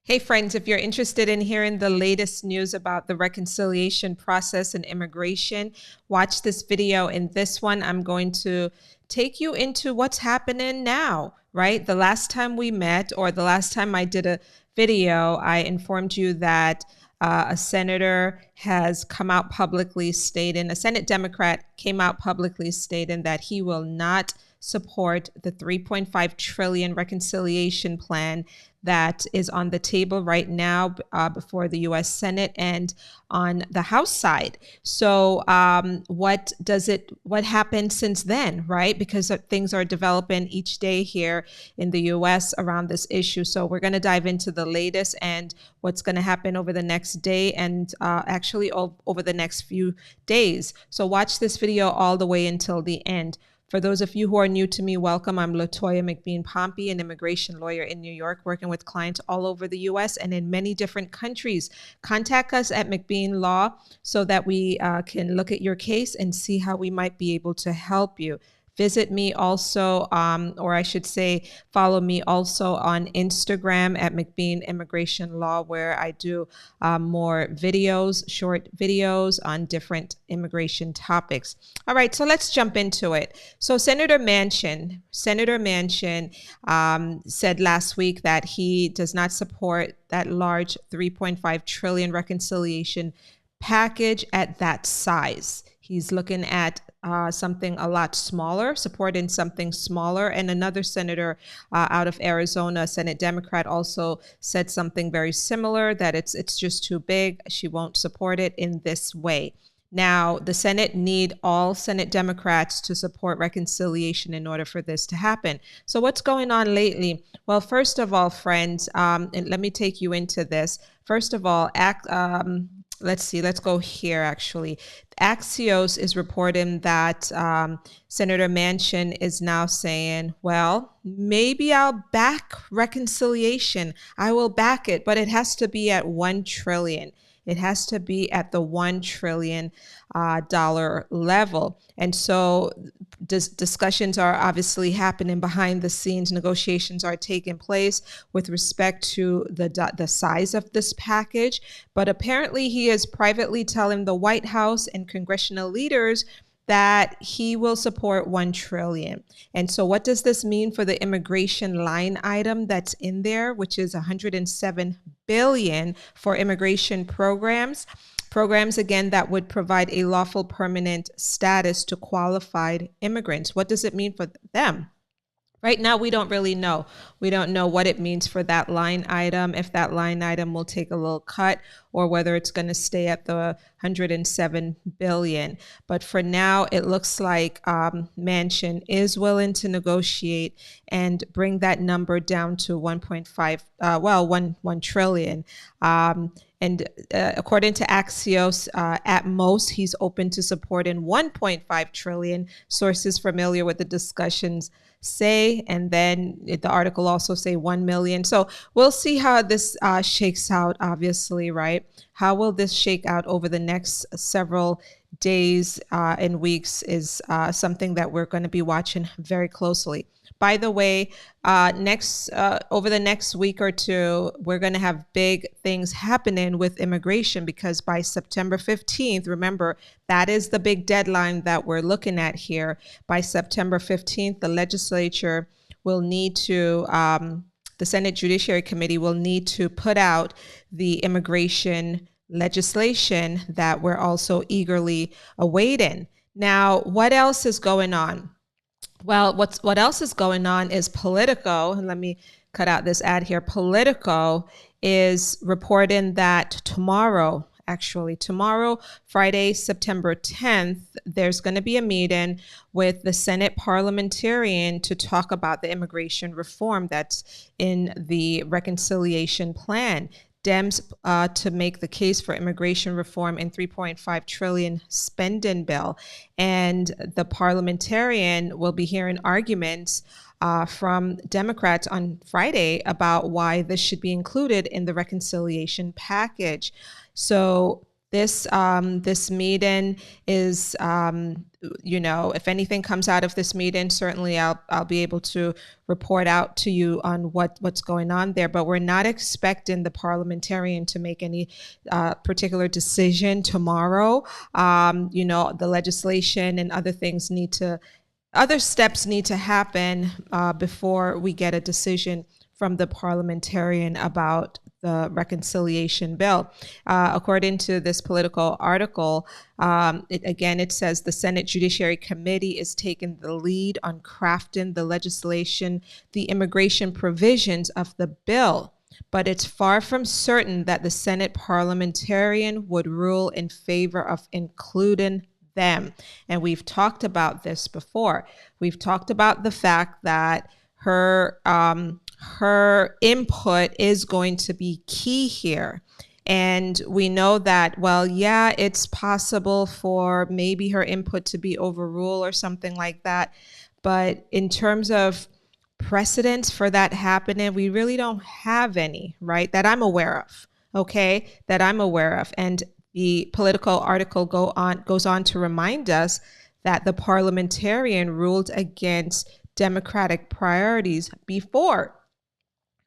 Hey friends, if you're interested in hearing the latest news about the reconciliation process and immigration, watch this video. In this one, I'm going to take you into what's happening now, right? The last time we met, or the last time I did a video, I informed you that a senator has come out publicly stating, a Senate Democrat came out publicly stating that he will not support the 3.5 trillion reconciliation plan that is on the table right now before the U.S. Senate and on the House side. So what happened since then, right? Because things are developing each day here in the U.S. around this issue. So we're going to dive into the latest and what's going to happen over the next day and actually over the next few days. So watch this video all the way until the end. For those of you who are new to me, welcome. I'm Latoya McBean Pompey, an immigration lawyer in New York, working with clients all over the U.S. and in many different countries. Contact us at McBean Law so that we can look at your case and see how we might be able to help you. Visit me also, or I should say, follow me also on Instagram at McBean Immigration Law, where I do more videos, short videos on different immigration topics. All right, so let's jump into it. So Senator Manchin said last week that he does not support that large 3.5 trillion reconciliation package at that size. He's looking at something a lot smaller, supporting something smaller. And another senator out of Arizona, Senate Democrat, also said something very similar, that it's just too big. She won't support it in this way. Now, the Senate need all Senate Democrats to support reconciliation in order for this to happen. So what's going on lately? Well, first of all, friends, and let me take you into this. First of all, let's go here actually. Axios is reporting that Senator Manchin is now saying, well, maybe I'll back reconciliation. I will back it, but it has to be at 1 trillion. It has to be at the $1 trillion dollar level. And so discussions are obviously happening behind the scenes. Negotiations are taking place with respect to the size of this package. But apparently he is privately telling the White House and congressional leaders that he will support 1 trillion. And so what does this mean for the immigration line item that's in there, which is 107 billion for immigration programs again that would provide a lawful permanent status to qualified immigrants? What does it mean for them? Right now, we don't really know. We don't know what it means for that line item, if that line item will take a little cut or whether it's going to stay at the 107 billion. But for now, it looks like Manchin is willing to negotiate and bring that number down to 1 trillion. And according to Axios, at most, he's open to supporting 1.5 trillion. Sources familiar with the discussions say, and then the article also say 1 million. So we'll see how this shakes out, obviously, right? How will this shake out over the next several days and weeks is something that we're going to be watching very closely. By the way, over the next week or two, we're going to have big things happening with immigration, because by September 15th, remember, that is the big deadline that we're looking at here. By September 15th, the legislature will need to, the Senate Judiciary Committee will need to put out the immigration legislation that we're also eagerly awaiting. Now, what else is going on? Well, what else is going on is Politico, and let me cut out this ad here. Politico is reporting that tomorrow, Friday, September 10th, there's going to be a meeting with the Senate Parliamentarian to talk about the immigration reform that's in the reconciliation plan. Dems to make the case for immigration reform and 3.5 trillion spending bill. And the parliamentarian will be hearing arguments from Democrats on Friday about why this should be included in the reconciliation package. So This meeting is, if anything comes out of this meeting, certainly I'll be able to report out to you on what's going on there. But we're not expecting the parliamentarian to make any particular decision tomorrow. The legislation and other steps need to happen before we get a decision from the parliamentarian about the reconciliation bill. According to this Politico article, it says the Senate Judiciary Committee is taking the lead on crafting the legislation, the immigration provisions of the bill, but it's far from certain that the Senate parliamentarian would rule in favor of including them. And we've talked about this before. We've talked about the fact that her input is going to be key here. And we know that, it's possible for maybe her input to be overruled or something like that. But in terms of precedents for that happening, we really don't have any, right? That I'm aware of, okay? That I'm aware of. And the Politico article goes on to remind us that the parliamentarian ruled against Democratic priorities before.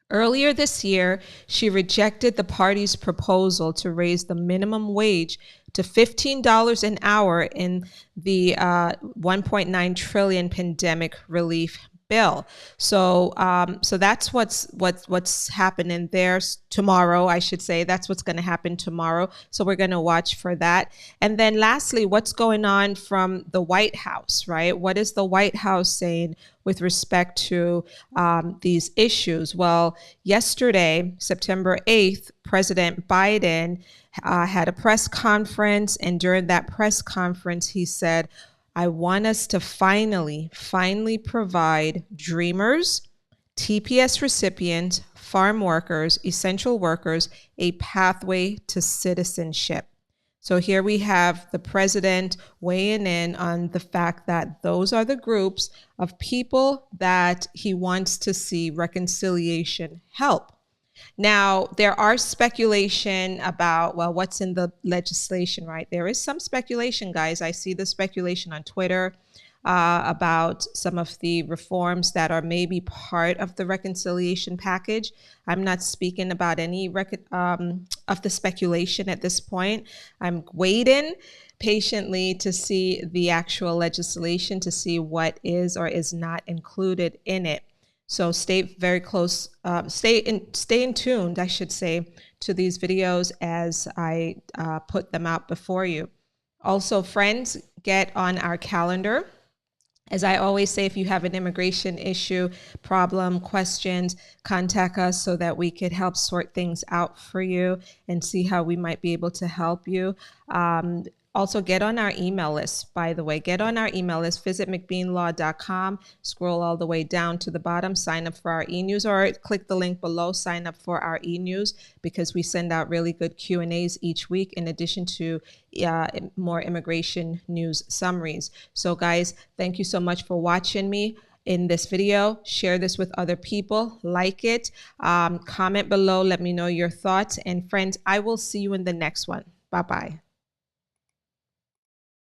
Earlier this year, she rejected the party's proposal to raise the minimum wage to $15 an hour in the $1.9 trillion pandemic relief bill. So that's what's happening there tomorrow, I should say. That's what's going to happen tomorrow. So we're going to watch for that. And then lastly, what's going on from the White House, right? What is the White House saying with respect to these issues? Well, yesterday, September 8th, President Biden had a press conference. And during that press conference, he said, I want us to finally provide Dreamers, TPS recipients, farm workers, essential workers, a pathway to citizenship. So here we have the president weighing in on the fact that those are the groups of people that he wants to see reconciliation help. Now, there are speculation about, what's in the legislation, right? There is some speculation, guys. I see the speculation on Twitter about some of the reforms that are maybe part of the reconciliation package. I'm not speaking about any of the speculation at this point. I'm waiting patiently to see the actual legislation, to see what is or is not included in it. So stay very close, stay in tuned, I should say, to these videos as I put them out before you. Also, friends, get on our calendar. As I always say, if you have an immigration issue, problem, questions, contact us so that we could help sort things out for you and see how we might be able to help you. Also, get on our email list, by the way. Get on our email list. Visit McBeanLaw.com. Scroll all the way down to the bottom. Sign up for our e-news, or click the link below. Sign up for our e-news, because we send out really good Q&As each week, in addition to more immigration news summaries. So, guys, thank you so much for watching me in this video. Share this with other people. Like it. Comment below. Let me know your thoughts. And, friends, I will see you in the next one. Bye-bye.